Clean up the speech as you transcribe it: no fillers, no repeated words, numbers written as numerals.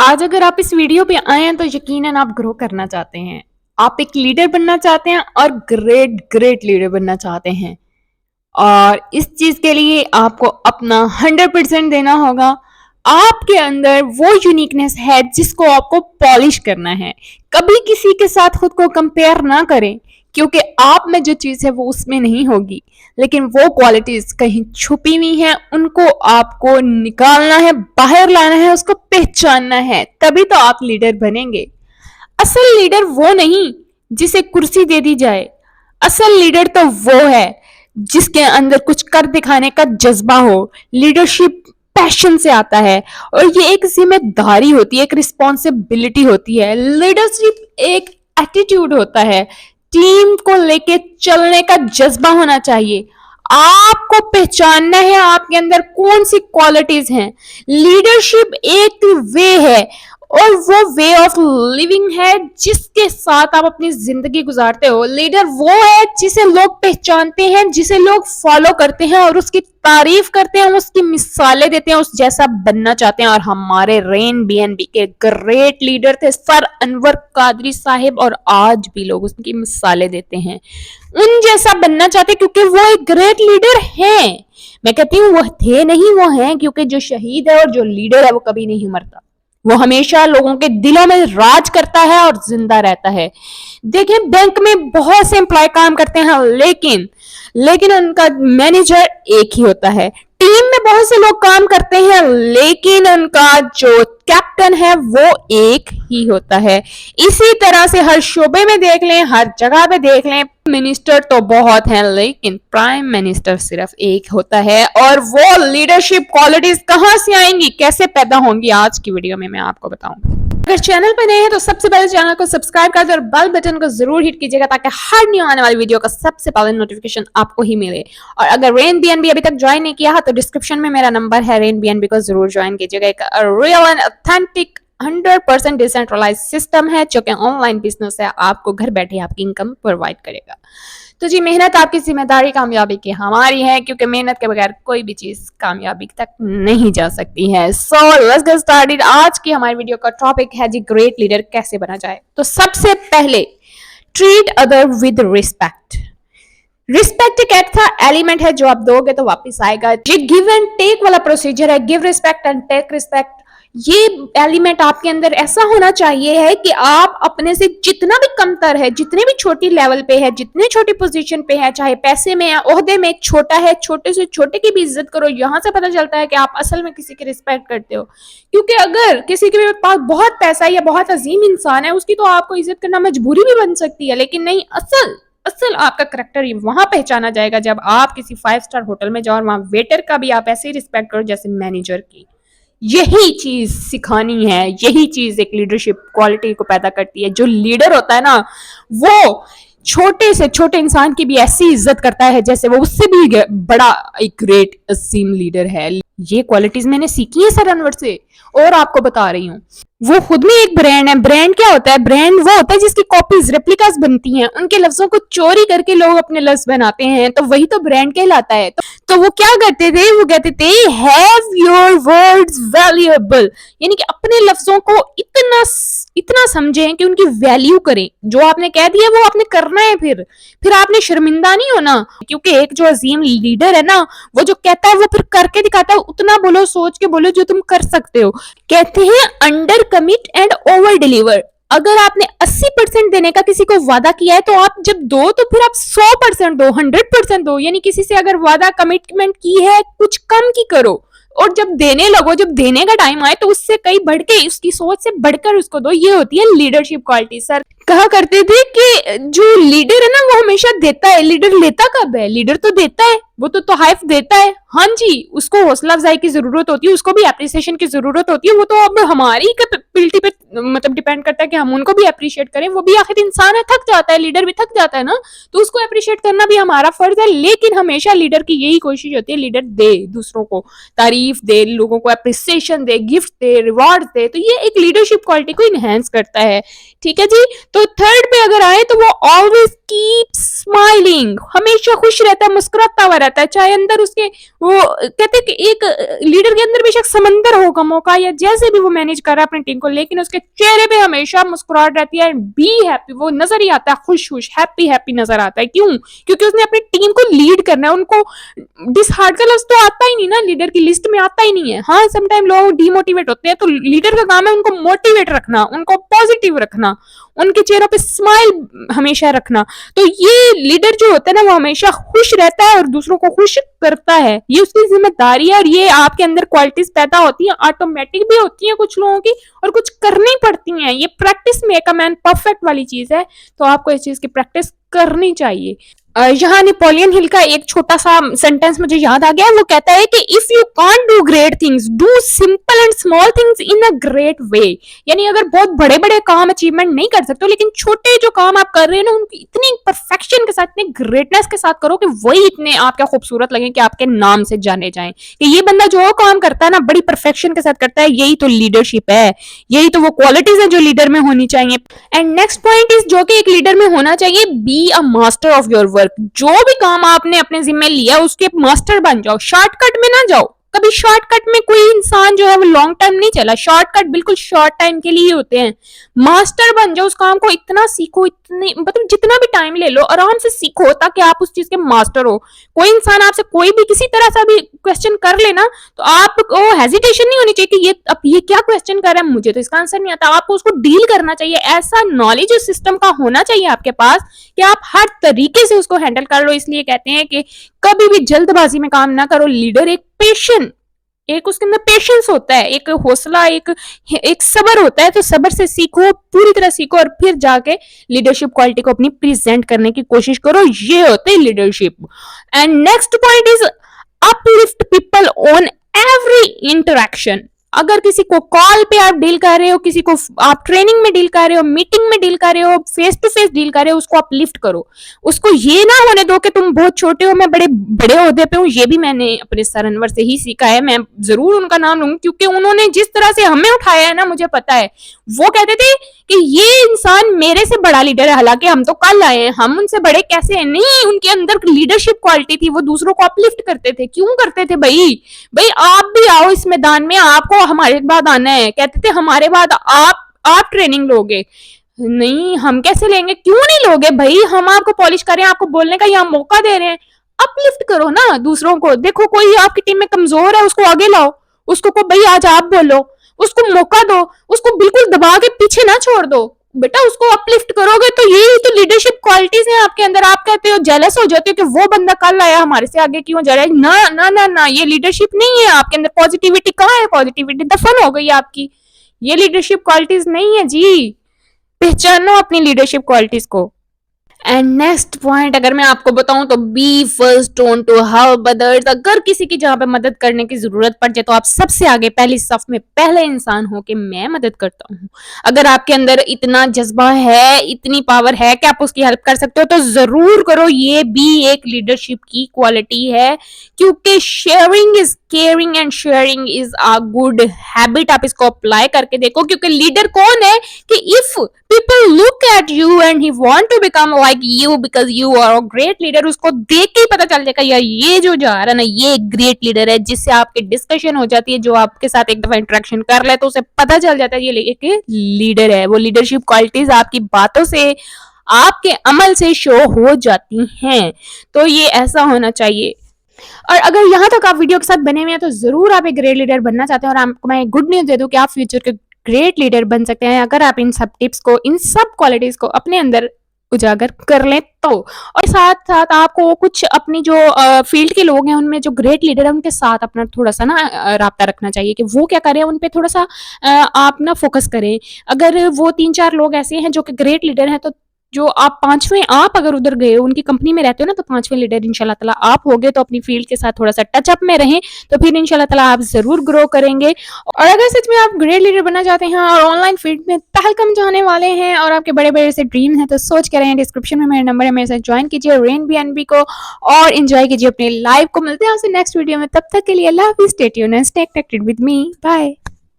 आज अगर आप इस वीडियो पे आए हैं तो यकीनन आप ग्रो करना चाहते हैं। आप एक लीडर बनना चाहते हैं और ग्रेट ग्रेट लीडर बनना चाहते हैं। और इस चीज के लिए आपको अपना 100% देना होगा। आपके अंदर वो यूनिकनेस है जिसको आपको पॉलिश करना है। कभी किसी के साथ खुद को कंपेयर ना करें, क्योंकि आप में जो चीज है वो उसमें नहीं होगी, लेकिन वो क्वालिटीज कहीं छुपी हुई हैं। उनको आपको निकालना है, बाहर लाना है, उसको पहचानना है, तभी तो आप लीडर बनेंगे। असल लीडर वो नहीं जिसे कुर्सी दे दी जाए। असल लीडर तो वो है जिसके अंदर कुछ कर दिखाने का जज्बा हो। लीडरशिप पैशन से आता है और ये एक जिम्मेदारी होती है, एक रिस्पॉन्सिबिलिटी होती है। लीडरशिप एक एटीट्यूड होता है। टीम को लेके चलने का जज्बा होना चाहिए। आपको पहचानना है आपके अंदर कौन सी क्वालिटीज हैं। लीडरशिप एक वे है और वो वे ऑफ लिविंग है जिसके साथ आप अपनी जिंदगी गुजारते हो। लीडर वो है जिसे लोग पहचानते हैं, जिसे लोग फॉलो करते हैं और उसकी तारीफ करते हैं, उसकी मिसालें देते हैं, उस जैसा बनना चाहते हैं। और हमारे रेन बीएनबी के ग्रेट लीडर थे सर अनवर कादरी साहिब, और आज भी लोग उसकी मिसालें देते हैं, उन जैसा बनना चाहते हैं, क्योंकि वो एक ग्रेट लीडर है। मैं कहती हूँ वो थे नहीं, वो हैं, क्योंकि जो शहीद है और जो लीडर है वो कभी नहीं मरता। वो हमेशा लोगों के दिलों में राज करता है और जिंदा रहता है। देखिए, बैंक में बहुत से एम्प्लॉय काम करते हैं, लेकिन उनका मैनेजर एक ही होता है। टीम में बहुत से लोग काम करते हैं, लेकिन उनका जो कैप्टन है वो एक ही होता है। इसी तरह से हर शोबे में देख लें, हर जगह पे देख लें, मिनिस्टर तो बहुत हैं, लेकिन प्राइम मिनिस्टर सिर्फ एक होता है। और वो लीडरशिप क्वालिटीज कहां से आएंगी, कैसे पैदा होंगी, आज की वीडियो में मैं आपको बताऊंगी। अगर चैनल पर नए हैं तो सबसे पहले चैनल को सब्सक्राइब कर दो और बेल बटन को जरूर हिट कीजिएगा, ताकि हर न्यू आने वाली वीडियो का सबसे पहले नोटिफिकेशन आपको ही मिले। और अगर रेन बीएनबी अभी तक ज्वाइन नहीं किया है तो डिस्क्रिप्शन में मेरा नंबर है, रेन बीएनबी को जरूर ज्वाइन कीजिएगा। एक real and authentic 100% decentralise system है जो कि ऑनलाइन बिजनेस है, आपको घर बैठे आपकी इनकम प्रोवाइड करेगा। तो जी, मेहनत आपकी जिम्मेदारी, कामयाबी की हमारी है, क्योंकि मेहनत के बगैर कोई भी चीज कामयाबी तक नहीं जा सकती है। So let's get started. आज की हमारी वीडियो का टॉपिक है जी, ग्रेट लीडर कैसे बना जाए। तो सबसे पहले, treat other with respect. Respect एक ऐसा एलिमेंट है जो आप दोगे तो वापस आएगा। ये गिव एंड टेक वाला प्रोसीजर है, give respect and take respect. ये एलिमेंट आपके अंदर ऐसा होना चाहिए है कि आप अपने से जितना भी कमतर है, जितने भी छोटी लेवल पे है, जितने छोटी पोजीशन पे है, चाहे पैसे में या ओहदे में, छोटा है, छोटे से छोटे की भी इज्जत करो। यहां से पता चलता है कि आप असल में किसी की रिस्पेक्ट करते हो। क्योंकि अगर किसी के पास बहुत पैसा या बहुत अजीम इंसान है, उसकी तो आपको इज्जत करना मजबूरी भी बन सकती है, लेकिन नहीं, असल आपका करेक्टर वहां पहचाना जाएगा जब आप किसी 5 स्टार होटल में जाओ और वहां वेटर का भी आप ऐसे ही रिस्पेक्ट करो जैसे मैनेजर की। यही चीज सिखानी है, यही चीज एक लीडरशिप क्वालिटी को पैदा करती है। जो लीडर होता है ना, वो छोटे से छोटे इंसान की भी ऐसी इज्जत करता है जैसे वो उससे भी बड़ा एक ग्रेट असीम लीडर है। ये क्वालिटीज मैंने सीखी है सर अनवर से, और आपको बता रही हूँ। वो खुद में एक ब्रांड है। ब्रांड क्या होता है? ब्रांड वो होता है जिसकी कॉपीज, रेप्लिकास बनती हैं, उनके लफ्जों को चोरी करके लोग अपने लफ्ज बनाते हैं, तो वही तो ब्रांड कहलाता है। तो वो क्या करते थे? वो कहते थे, हैव योर वर्ड्स वैल्यूएबल, यानी कि अपने लफ्जों को इतना समझें कि उनकी वैल्यू करें। जो आपने कह दिया वो आपने करना है, फिर आपने शर्मिंदा नहीं होना। क्योंकि एक जो अजीम लीडर है ना, वो जो कहता है वो फिर करके दिखाता है। उतना बोलो, सोच के बोलो जो तुम कर सकते हो। कहते हैं under commit and over deliver. अगर आपने 80% देने का किसी को वादा किया है, तो आप जब दो तो फिर आप 100% दो, 100% दो। यानी किसी से अगर वादा, कमिटमेंट की है, कुछ कम की करो, और जब देने लगो, जब देने का टाइम आए तो उससे कई बढ़ के, उसकी सोच से बढ़कर उसको दो। ये होती है लीडरशिप क्वालिटी। सर कहा करते थे कि जो लीडर है ना वो हमेशा देता है, लीडर लेता कब है? लीडर तो देता है, वो तो तोहफ देता है। हाँ जी, उसको हौसला अफजाई की जरूरत होती है, उसको भी एप्रिसिएशन की जरूरत होती है। वो तो अब हमारी कैपेबिलिटी पे मतलब डिपेंड करता है कि हम उनको भी अप्रिशिएट करें। वो भी आखिर इंसान है, थक जाता है, लीडर भी थक जाता है ना, तो उसको अप्रिशिएट करना भी हमारा फर्ज है। लेकिन हमेशा लीडर की यही कोशिश होती है, लीडर दे, दूसरों को तारीफ दे, लोगों को अप्रिसिएशन दे, गिफ्ट दे, रिवॉर्ड दे, तो ये एक लीडरशिप क्वालिटी को इनहेंस करता है। ठीक है जी। तो थर्ड पे अगर आए तो वो ऑलवेज कीप स्माइलिंग, हमेशा खुश रहता है, मुस्कुराता हुआ रहता है, चाहे अंदर उसके, वो कहते हैं कि एक लीडर के अंदर बेशक समंदर हो गमों का या जैसे भी वो मैनेज कर रहा है अपनी टीम को, लेकिन उसके चेहरे पे हमेशा मुस्कुराहट रहती है। बी हैप्पी, वो नजर ही आता है खुश खुश, हैप्पी हैप्पी नजर आता है। क्यों? क्योंकि उसने अपनी टीम को लीड करना है। उनको डिसहार्ट का लफ्ज तो आता ही नहीं ना, लीडर की लिस्ट में आता ही नहीं है। हाँ, समटाइम लोग डिमोटिवेट होते हैं, तो लीडर का काम है उनको मोटिवेट रखना, उनको पॉजिटिव रखना, उनके चेहरों पे स्माइल हमेशा रखना। तो ये लीडर जो होता है ना, वो हमेशा खुश रहता है और दूसरों को खुश करता है। ये उसकी जिम्मेदारी है और ये आपके अंदर क्वालिटीज पैदा होती हैं, ऑटोमेटिक भी होती हैं कुछ लोगों की, और कुछ करनी पड़ती हैं। ये practice make a man perfect वाली चीज है, तो आपको इस चीज की प्रैक्टिस करनी चाहिए। यहाँ नेपोलियन हिल का एक छोटा सा सेंटेंस मुझे याद आ गया। वो कहता है कि if you can't do great things, do simple and small things in a great way. यानी अगर बहुत बड़े बड़े काम अचीवमेंट नहीं कर सकते, लेकिन छोटे जो काम आप कर रहे हैं ना, उनकी इतनी परफेक्शन के साथ, इतनी ग्रेटनेस के साथ करो कि वही इतने आपके खूबसूरत लगे कि आपके नाम से जाने जाएं कि ये बंदा जो काम करता है ना, बड़ी परफेक्शन के साथ करता है। यही तो लीडरशिप है, यही तो वो क्वालिटीज है जो लीडर में होनी चाहिए। एंड नेक्स्ट पॉइंट इज, जो कि एक लीडर में होना चाहिए, be a master of your work. जो भी काम आपने अपने जिम्मे लिया उसके मास्टर बन जाओ, शॉर्टकट में ना जाओ। कभी शॉर्टकट में कोई इंसान जो है वो लॉन्ग टाइम नहीं चला, शॉर्टकट बिल्कुल शॉर्ट टाइम के लिए होते हैं। मास्टर बन जाओ, उस काम को इतना सीखो, इतने मतलब जितना भी टाइम ले लो आराम से सीखो, ताकि आप उस चीज के मास्टर हो। कोई इंसान आपसे कोई भी किसी तरह से भी क्वेश्चन कर लेना, तो आपको हेजिटेशन नहीं होनी चाहिए कि ये क्या क्वेश्चन कर रहा है, मुझे तो इसका आंसर नहीं आता। आपको उसको डील करना चाहिए। ऐसा नॉलेज उस सिस्टम का होना चाहिए आपके पास कि आप हर तरीके से उसको हैंडल कर लो। इसलिए कहते हैं कि कभी भी जल्दबाजी में काम ना करो। लीडर एक उसके अंदर पेशेंस होता है, एक हौसला, एक सबर होता है। तो सबर से सीखो, पूरी तरह सीखो, और फिर जाके लीडरशिप क्वालिटी को अपनी प्रेजेंट करने की कोशिश करो। ये होते हैं leadership. And next point is uplift people on every interaction. अगर किसी को कॉल पे आप डील कर रहे हो, किसी को आप ट्रेनिंग में डील कर रहे हो, मीटिंग में डील कर रहे हो, फेस टू फेस डील कर रहे हो, उसको आप लिफ्ट करो। उसको ये ना होने दो कि तुम बहुत छोटे हो, मैं बड़े बड़े ओहदे पे हूँ। ये भी मैंने अपने सर अनवर से ही सीखा है। मैं जरूर उनका नाम लूंगी, क्योंकि उन्होंने जिस तरह से हमें उठाया है ना, मुझे पता है। वो कहते थे कि ये इंसान मेरे से बड़ा लीडर है, हालांकि हम तो कल आए हैं, हम उनसे बड़े कैसे हैं। नहीं, उनके अंदर लीडरशिप क्वालिटी थी, वो दूसरों को अपलिफ्ट करते थे। क्यों करते थे भाई आप भी आओ इस मैदान में, आपको हमारे बाद आना है। कहते थे हमारे बाद आप ट्रेनिंग लोगे। नहीं, हम कैसे लेंगे? क्यों नहीं लोगे भाई? हम आपको पॉलिश कर रहे हैं, आपको बोलने का यहाँ मौका दे रहे हैं। अपलिफ्ट करो ना दूसरों को। देखो कोई आपकी टीम में कमजोर है, उसको आगे लाओ, उसको को भाई आज आप बोलो, उसको मौका दो, उसको बिल्कुल दबा के पीछे ना छोड़ दो। बेटा उसको अपलिफ्ट करोगे तो यही तो लीडरशिप क्वालिटीज हैं आपके अंदर। आप कहते हो, जेलस हो जाते हो कि वो बंदा कल आया, हमारे से आगे क्यों जा रहा है। ना ना ना ना, ये लीडरशिप नहीं है। आपके अंदर पॉजिटिविटी कहाँ है? पॉजिटिविटी दफन हो गई आपकी। ये लीडरशिप क्वालिटीज नहीं है जी। पहचानो अपनी लीडरशिप क्वालिटीज को। एंड नेक्स्ट पॉइंट अगर मैं आपको बताऊं तो be first on to help others. अगर किसी की जहां पे मदद करने की जरूरत पड़ जाए तो आप सबसे आगे पहली सफ में पहले इंसान हो कि मैं मदद करता हूं। अगर आपके अंदर इतना जज्बा है, इतनी पावर है कि आप उसकी हेल्प कर सकते हो, तो जरूर करो। ये भी एक लीडरशिप की क्वालिटी है, क्योंकि sharing is caring and sharing is a good habit. आप इसको अप्लाई करके देखो, क्योंकि लीडर कौन है कि if people look at you and he want to become like you because you are a great leader, उसको देख के ही पता चल जाएगा यार ये जो जा रहा है ना, ये एक ग्रेट लीडर है। जिससे आपकी डिस्कशन हो जाती है, जो आपके साथ एक दफा इंटरेक्शन कर ले तो उसे पता चल जाता है ये एक लीडर है। वो लीडरशिप क्वालिटीज आपकी बातों से, आपके अमल से शो हो जाती हैं। तो ये ऐसा होना चाहिए। और अगर यहाँ तक आप वीडियो के साथ बने हुए हैं तो जरूर आप एक ग्रेट लीडर बनना चाहते हैं, और आपको मैं गुड न्यूज दे दूं कि आप फ्यूचर के ग्रेट लीडर बन सकते हैं अगर आप इन सब टिप्स को, इन सब क्वालिटीज को अपने अंदर उजागर कर लें तो। और साथ साथ आपको कुछ अपनी जो फील्ड के लोग हैं उनमें जो ग्रेट लीडर है उनके साथ अपना थोड़ा सा ना राब्ता रखना चाहिए कि वो क्या करें, उन पे थोड़ा सा आप ना फोकस करें। अगर वो 3-4 लोग ऐसे हैं जो कि ग्रेट लीडर हैं, तो जो आप 5वें आप अगर उधर गए हो, उनकी कंपनी में रहते हो ना, तो 5वें लीडर इंशाल्लाह ताला आप होगे। तो अपनी फील्ड के साथ थोड़ा-सा टच अप में रहें, तो फिर इंशाल्लाह ताला आप ज़रूर ग्रो करेंगे। और अगर सच में आप ग्रेट लीडर बनना चाहते हैं और ऑनलाइन फील्ड में तहलकम जाने वाले हैं और आपके बड़े-बड़े से ड्रीम हैं, तो सोच के रहें, डिस्क्रिप्शन में मेरा नंबर है, मेरे साथ जॉइन कीजिए रेन बीएनबी को और एन्जॉय कीजिए अपनी लाइफ को। मिलते हैं आपसे नेक्स्ट वीडियो में, तब तक के लिए अल्लाह हाफ़िज़, stay tuned and stay connected with me, bye.